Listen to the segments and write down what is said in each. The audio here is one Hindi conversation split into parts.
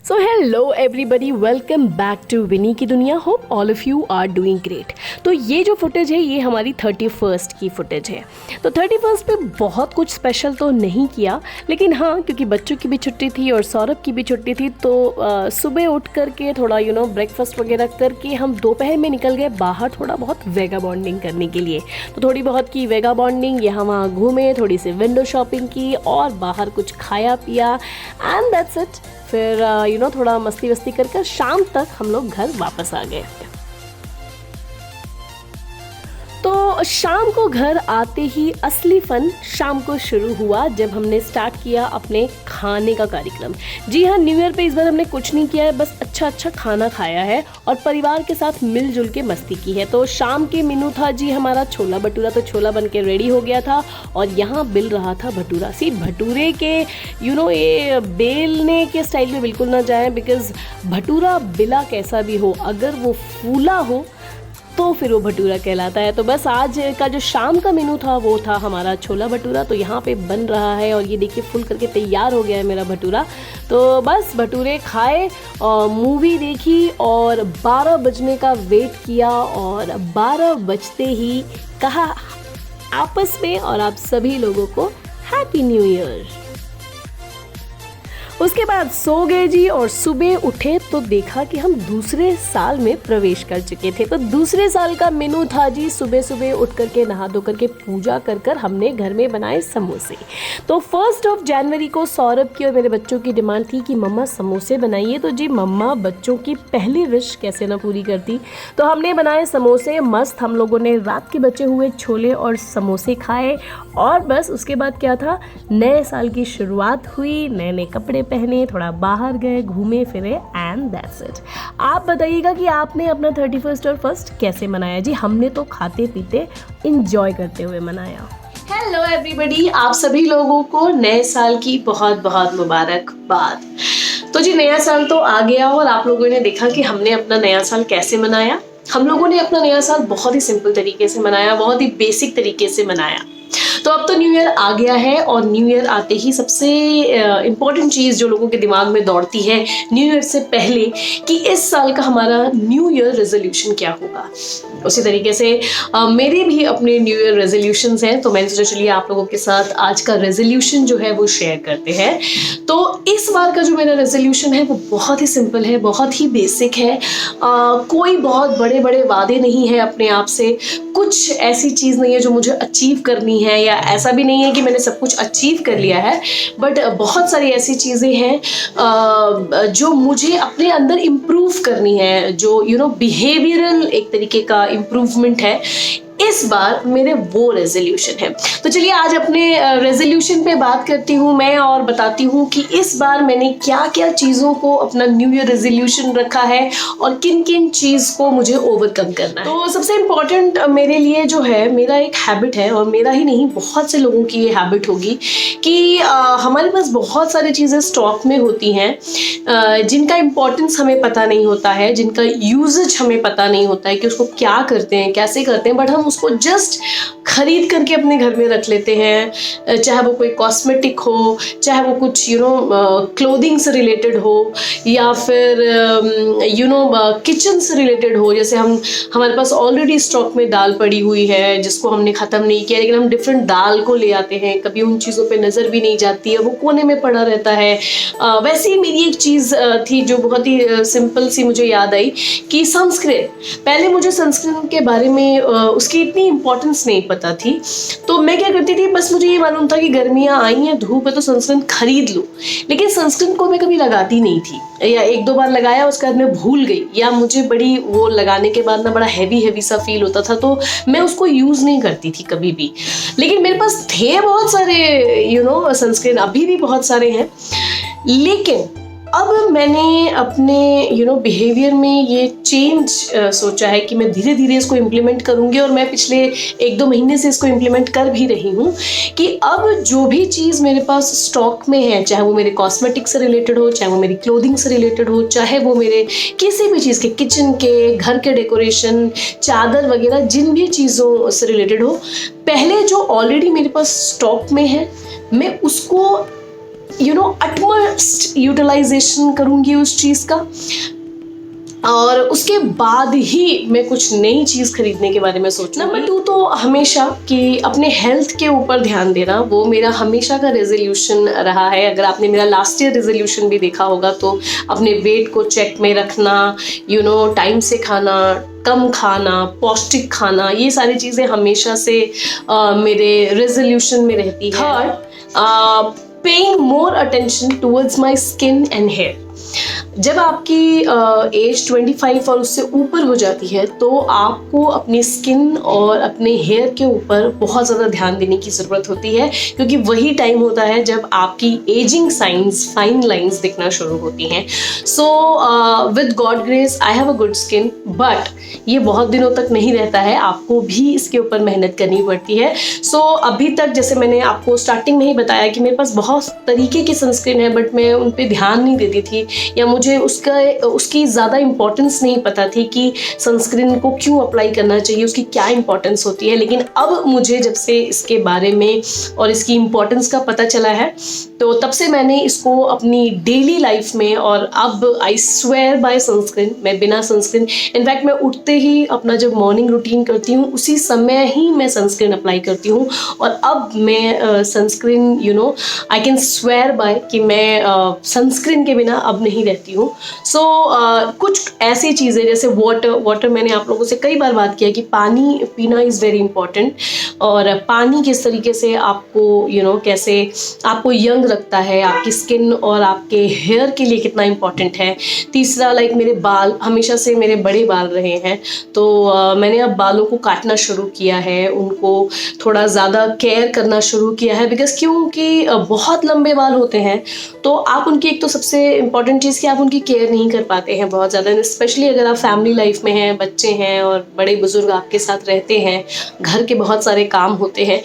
So hello everybody, welcome back to Vini की दुनिया। Hope all of you are doing great. तो ये जो फुटेज है ये हमारी 31st की फुटेज है। तो 31st पे बहुत कुछ स्पेशल तो नहीं किया, लेकिन हाँ, क्योंकि बच्चों की भी छुट्टी थी और सौरभ की भी छुट्टी थी, तो सुबह उठ करके थोड़ा ब्रेकफास्ट वगैरह करके हम दोपहर में निकल गए बाहर थोड़ा बहुत वेगा बॉन्डिंग करने के लिए। तो थोड़ी बहुत की वेगा बॉन्डिंग, यहाँ वहाँ घूमे, थोड़ी सी विंडो शॉपिंग की और बाहर कुछ खाया पिया, एंड दैट्स इट। फिर थोड़ा मस्ती वस्ती कर शाम तक हम लोग घर वापस आ गए। तो शाम को घर आते ही असली फन शाम को शुरू हुआ जब हमने स्टार्ट किया अपने खाने का कार्यक्रम। जी हाँ, न्यू ईयर पे इस बार हमने कुछ नहीं किया है, बस अच्छा खाना खाया है और परिवार के साथ मिलजुल के मस्ती की है। तो शाम के मेनू था जी हमारा छोला भटूरा। तो छोला बन के रेडी हो गया था और यहाँ बिल रहा था भटूरा। सी भटूरे के ये बेलने के स्टाइल में बिल्कुल ना जाए, बिकॉज भटूरा बिला कैसा भी हो, अगर वो फूला हो तो फिर वो भटूरा कहलाता है। तो बस आज का जो शाम का मेनू था वो था हमारा छोला भटूरा। तो यहाँ पे बन रहा है और ये देखिए फुल करके तैयार हो गया है मेरा भटूरा। तो बस भटूरे खाए और मूवी देखी और 12 बजने का वेट किया और 12 बजते ही कहा आपस में और आप सभी लोगों को हैप्पी न्यू ईयर। उसके बाद सो गए जी और सुबह उठे तो देखा कि हम दूसरे साल में प्रवेश कर चुके थे। तो दूसरे साल का मेनू था जी सुबह उठ करके नहा धो करके पूजा कर हमने घर में बनाए समोसे। तो 1 जनवरी को सौरभ की और मेरे बच्चों की डिमांड थी कि मम्मा समोसे बनाइए। तो जी मम्मा बच्चों की पहली विश कैसे ना पूरी करती। तो हमने बनाए समोसे मस्त। हम लोगों ने रात के बचे हुए छोले और समोसे खाए और बस उसके बाद क्या था, नए साल की शुरुआत हुई, नए कपड़े पहने, थोड़ा बाहर गए, घूमे फिरे, एंड दैट्स इट। आप बताइएगा कि आपने अपना 31st और 1st कैसे मनाया जी। हमने तो खाते पीते इंजॉय करते हुए मनाया। हेलो एवरीबॉडी, आप सभी लोगों को नए साल की बहुत बहुत मुबारकबाद। तो जी नया साल तो आ गया और आप लोगों ने देखा कि हमने अपना नया साल कैसे मनाया। हम लोगों ने अपना नया साल बहुत ही सिंपल तरीके से मनाया, बहुत ही बेसिक तरीके से मनाया। तो अब तो न्यू ईयर आ गया है और न्यू ईयर आते ही सबसे इम्पॉर्टेंट चीज़ जो लोगों के दिमाग में दौड़ती है न्यू ईयर से पहले कि इस साल का हमारा न्यू ईयर रेजोल्यूशन क्या होगा। उसी तरीके से मेरे भी अपने न्यू ईयर रेजोल्यूशंस हैं। तो मैंने सोचा चलिए आप लोगों के साथ आज का रेजोल्यूशन जो है वो शेयर करते हैं। तो इस बार का जो मेरा रेजोल्यूशन है वो बहुत ही सिंपल है, बहुत ही बेसिक है। कोई बहुत बड़े बड़े वादे नहीं है अपने आप से, कुछ ऐसी चीज़ नहीं है जो मुझे अचीव करनी है, या ऐसा भी नहीं है कि मैंने सब कुछ अचीव कर लिया है। बट बहुत सारी ऐसी चीज़ें हैं जो मुझे अपने अंदर इम्प्रूव करनी है, जो बिहेवियरल एक तरीके का इम्प्रूवमेंट है। इस बार मेरे वो रेजोल्यूशन है। तो चलिए आज अपने रेजोल्यूशन पे बात करती हूँ मैं और बताती हूँ कि इस बार मैंने क्या क्या चीज़ों को अपना न्यू ईयर रेजोल्यूशन रखा है और किन किन चीज़ को मुझे ओवरकम करना है। तो सबसे इम्पॉर्टेंट मेरे लिए जो है, मेरा एक हैबिट है, और मेरा ही नहीं बहुत से लोगों की ये हैबिट होगी कि हमारे पास बहुत सारी चीज़ें स्टॉक में होती हैं जिनका इम्पोर्टेंस हमें पता नहीं होता है, जिनका यूजेज हमें पता नहीं होता है कि उसको क्या करते हैं, कैसे करते हैं, बट हम उसको जस्ट खरीद करके अपने घर में रख लेते हैं। चाहे वो कोई कॉस्मेटिक हो, चाहे वो कुछ क्लोथिंग से रिलेटेड हो, या फिर किचन से रिलेटेड हो। जैसे हमारे पास ऑलरेडी स्टॉक में दाल पड़ी हुई है जिसको हमने ख़त्म नहीं किया, लेकिन हम डिफरेंट दाल को ले आते हैं, कभी उन चीज़ों पे नज़र भी नहीं जाती है, वो कोने में पड़ा रहता है। वैसे ही मेरी एक चीज़ थी जो बहुत ही सिंपल सी मुझे याद आई कि सनस्क्रीन। पहले मुझे सनस्क्रीन के बारे में उसकी इतनी इंपॉर्टेंस नहीं पता थी। तो मैं क्या करती थी, बस मुझे ये मालूम था कि गर्मियाँ आई हैं, धूप है, तो सनस्क्रीन खरीद लूँ। लेकिन सनस्क्रीन को मैं कभी लगाती नहीं थी, या 1-2 बार लगाया उसके बाद मैं भूल गई, या मुझे बड़ी वो लगाने के बाद ना बड़ा हैवी सा फील होता था, तो मैं उसको यूज़ नहीं करती थी कभी भी। लेकिन मेरे पास थे बहुत सारे सनस्क्रीन, अभी भी बहुत सारे हैं। लेकिन अब मैंने अपने बिहेवियर में ये चेंज सोचा है कि मैं धीरे धीरे इसको इम्प्लीमेंट करूँगी, और मैं पिछले 1-2 महीने से इसको इम्प्लीमेंट कर भी रही हूँ कि अब जो भी चीज़ मेरे पास स्टॉक में है, चाहे वो मेरे कॉस्मेटिक से रिलेटेड हो, चाहे वो मेरी क्लोथिंग से रिलेटेड हो, चाहे वो मेरे किसी भी चीज़ के, किचन के, घर के डेकोरेशन, चादर वगैरह, जिन भी चीज़ों से रिलेटेड हो, पहले जो ऑलरेडी मेरे पास स्टॉक में है मैं उसको अटमोस्ट यूटिलाइजेशन करूँगी उस चीज़ का, और उसके बाद ही मैं कुछ नई चीज़ खरीदने के बारे में सोचना। नंबर 2 तो हमेशा कि अपने हेल्थ के ऊपर ध्यान देना, वो मेरा हमेशा का रेजोल्यूशन रहा है। अगर आपने मेरा लास्ट ईयर रेजोल्यूशन भी देखा होगा तो अपने वेट को चेक में रखना, टाइम से खाना, कम खाना, पौष्टिक खाना, ये सारी चीज़ें हमेशा से मेरे रेजोल्यूशन में रहती है। Third, paying more attention towards my skin and hair. जब आपकी एज 25 और उससे ऊपर हो जाती है तो आपको अपनी स्किन और अपने हेयर के ऊपर बहुत ज़्यादा ध्यान देने की ज़रूरत होती है, क्योंकि वही टाइम होता है जब आपकी एजिंग साइंस, फाइन लाइंस दिखना शुरू होती हैं। So with God grace I have a good skin, but ये बहुत दिनों तक नहीं रहता है, आपको भी इसके ऊपर मेहनत करनी पड़ती है। सो अभी तक जैसे मैंने आपको स्टार्टिंग में ही बताया कि मेरे पास बहुत तरीके की सनस्क्रीन है, बट मैं उन पर ध्यान नहीं देती थी, या मुझे उसकी ज़्यादा इम्पोर्टेंस नहीं पता थी कि सनस्क्रीन को क्यों अप्लाई करना चाहिए, उसकी क्या इम्पोर्टेंस होती है। लेकिन अब मुझे जब से इसके बारे में और इसकी इम्पोर्टेंस का पता चला है तो तब से मैंने इसको अपनी डेली लाइफ में, और अब आई स्वेयर बाय सनस्क्रीन, मैं बिना सनस्क्रीन, इनफैक्ट मैं उठते ही अपना जब मॉर्निंग रूटीन करती हूँ उसी समय ही मैं सनस्क्रीन अप्लाई करती हूँ। और अब मैं sunscreen I can swear by कि मैं सनस्क्रीन के बिना अब नहीं रहती हूँ। सो कुछ ऐसी चीज़ें जैसे वाटर मैंने आप लोगों से कई बार बात किया कि पानी पीना इज़ वेरी इंपॉर्टेंट, और पानी किस तरीके से आपको कैसे आपको यंग रखता है, आपकी स्किन और आपके हेयर के लिए कितना इंपॉर्टेंट है। तीसरा, लाइक मेरे बाल हमेशा से मेरे बड़े बाल रहे हैं, तो मैंने अब बालों को काटना शुरू किया है, उनको थोड़ा ज़्यादा केयर करना शुरू किया है, बिकॉज क्योंकि बहुत लंबे बाल होते हैं तो आप उनकी, एक तो सबसे इम्पॉर्टेंट चीज़ कि आप उनकी केयर नहीं कर पाते हैं बहुत ज़्यादा, स्पेशली अगर आप फैमिली लाइफ में हैं, बच्चे हैं और बड़े बुजुर्ग आपके साथ रहते हैं, घर के बहुत सारे काम होते हैं,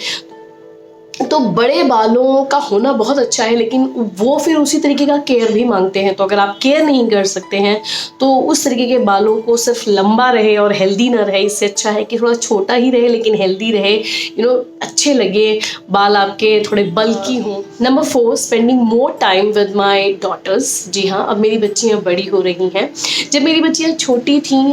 तो बड़े बालों का होना बहुत अच्छा है, लेकिन वो फिर उसी तरीके का केयर भी मांगते हैं। तो अगर आप केयर नहीं कर सकते हैं तो उस तरीके के बालों को सिर्फ लंबा रहे और हेल्दी ना रहे, इससे अच्छा है कि थोड़ा छोटा ही रहे लेकिन हेल्दी रहे, अच्छे लगे, बाल आपके थोड़े बल्की हों। Number 4, spending more time with my daughters. जी हाँ, अब मेरी बच्चियाँ बड़ी हो रही हैं। जब मेरी बच्चियाँ छोटी थीं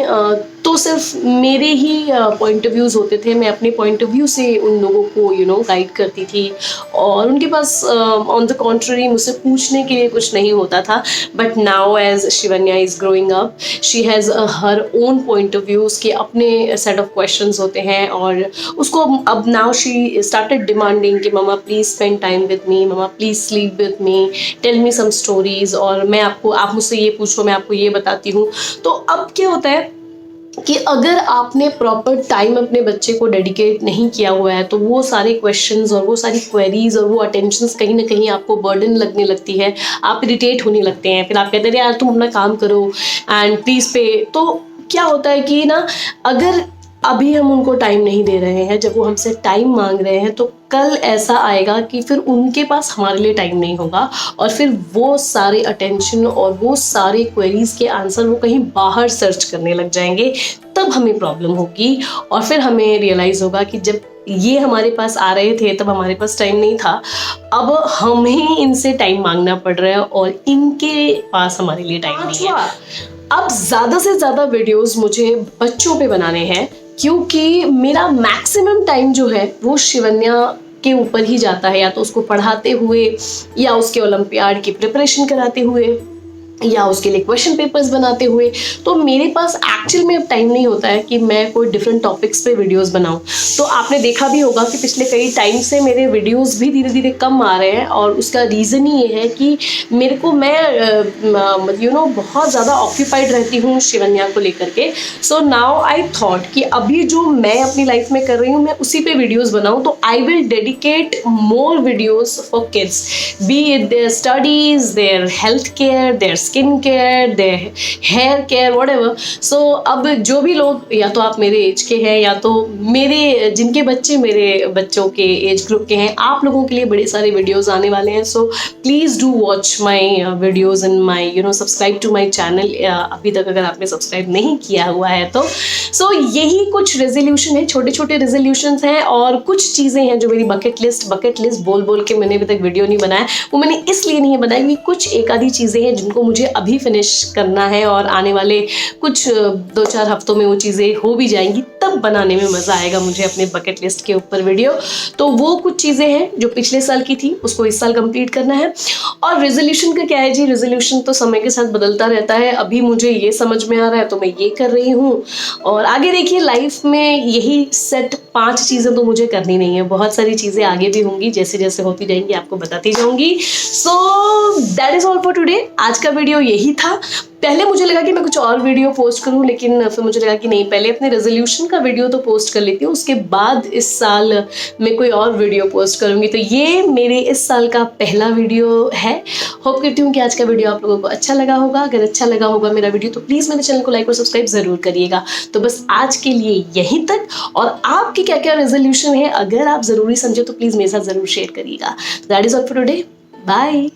तो सिर्फ मेरे ही पॉइंट ऑफ व्यूज़ होते थे, मैं अपने पॉइंट ऑफ व्यू से उन लोगों को गाइड करती थी, और उनके पास ऑन द कॉन्ट्ररी मुझसे पूछने के लिए कुछ नहीं होता था। But now as Shivanya is growing up, she has her own point of view, उसके अपने सेट ऑफ क्वेश्चंस होते हैं, और उसको अब नाउ शी स्टार्टेड डिमांडिंग कि mamma please spend time with me, mamma please sleep with me, tell me some stories, और आप मुझसे ये पूछो, मैं आपको ये बताती हूँ। तो अब क्या होता है कि अगर आपने प्रॉपर टाइम अपने बच्चे को डेडिकेट नहीं किया हुआ है तो वो सारे क्वेश्चंस और वो सारी क्वेरीज और वो अटेंशंस कहीं ना कहीं आपको बर्डन लगने लगती है, आप इरिटेट होने लगते हैं, फिर आप कहते हैं यार तुम अपना काम करो एंड प्लीज़ पे। तो क्या होता है कि ना, अगर अभी हम उनको टाइम नहीं दे रहे हैं, जब वो हमसे टाइम मांग रहे हैं, तो कल ऐसा आएगा कि फिर उनके पास हमारे लिए टाइम नहीं होगा, और फिर वो सारे अटेंशन और वो सारे क्वेरीज के आंसर वो कहीं बाहर सर्च करने लग जाएंगे, तब हमें प्रॉब्लम होगी। और फिर हमें रियलाइज़ होगा कि जब ये हमारे पास आ रहे थे तब हमारे पास टाइम नहीं था, अब हमें इनसे टाइम मांगना पड़ रहा है और इनके पास हमारे लिए टाइम नहीं है। अब ज़्यादा से ज़्यादा वीडियोस मुझे बच्चों पे बनाने हैं, क्योंकि मेरा मैक्सिमम टाइम जो है वो शिवन्या के ऊपर ही जाता है, या तो उसको पढ़ाते हुए, या उसके ओलंपियाड की प्रिपरेशन कराते हुए, या उसके लिए क्वेश्चन पेपर्स बनाते हुए। तो मेरे पास एक्चुअल में अब टाइम नहीं होता है कि मैं कोई डिफरेंट टॉपिक्स पे वीडियोस बनाऊं। तो आपने देखा भी होगा कि पिछले कई टाइम से मेरे वीडियोस भी धीरे धीरे कम आ रहे हैं, और उसका रीज़न ही ये है कि मैं बहुत ज़्यादा ऑक्यूपाइड रहती हूँ शिवन्या को लेकर के। सो नाउ आई थॉट कि अभी जो मैं अपनी लाइफ में कर रही हूँ मैं उसी पे वीडियोज़ बनाऊँ, तो I will dedicate more videos for kids, be it their studies, their health care, their skin care, their hair care, whatever. So अब जो भी लोग, या तो आप मेरे एज के हैं या तो मेरे जिनके बच्चे मेरे बच्चों के एज ग्रुप के हैं, आप लोगों के लिए बड़े सारे वीडियोस आने वाले हैं। So please do watch my videos and my subscribe to my channel. अभी तक अगर आपने सब्सक्राइब नहीं किया हुआ है तो सो यही कुछ रेजोल्यूशन है, छोटे छोटे रेजोल्यूशंस हैं और कुछ चीज़ें हैं जो मेरी बकेट लिस्ट बोल बोल के मैंने अभी तक वीडियो नहीं बनाया। वो मैंने इसलिए नहीं बनाया क्योंकि कुछ एक आधी चीज़ें हैं जिनको मुझे अभी फिनिश करना है और आने वाले कुछ 2-4 हफ्तों में वो चीज़ें हो भी जाएंगी, तब बनाने में मज़ा आएगा मुझे अपने बकेट लिस्ट के ऊपर वीडियो। तो वो कुछ चीज़ें हैं जो पिछले साल की थी, उसको इस साल कंप्लीट करना है। और रेजोल्यूशन का क्या है जी, रेजोल्यूशन तो समय के साथ बदलता रहता है। अभी मुझे ये समझ में आ रहा है तो मैं ये कर रही हूँ, और आगे देखिए लाइफ में यही सेट 5 चीज़ें तो मुझे करनी नहीं है, बहुत सारी चीज़ें आगे भी होंगी, जैसे जैसे होती जाएंगी आपको बताती जाऊंगी। So that is all for today. आज का वीडियो यही था। पहले मुझे लगा कि मैं कुछ और वीडियो पोस्ट करूं, लेकिन फिर मुझे लगा कि नहीं, पहले अपने रेजोल्यूशन का वीडियो तो पोस्ट कर लेती हूँ, उसके बाद इस साल मैं कोई और वीडियो पोस्ट करूंगी। तो ये मेरे इस साल का पहला वीडियो है। होप करती हूँ कि आज का वीडियो आप लोगों को अच्छा लगा होगा। अगर अच्छा लगा होगा मेरा वीडियो तो प्लीज़ मेरे चैनल को लाइक और सब्सक्राइब ज़रूर करिएगा। तो बस आज के लिए यहीं तक, और आपकी क्या क्या रेजोल्यूशन है अगर आप ज़रूरी समझे तो प्लीज़ मेरे साथ ज़रूर शेयर करिएगा। That is all for today. Bye.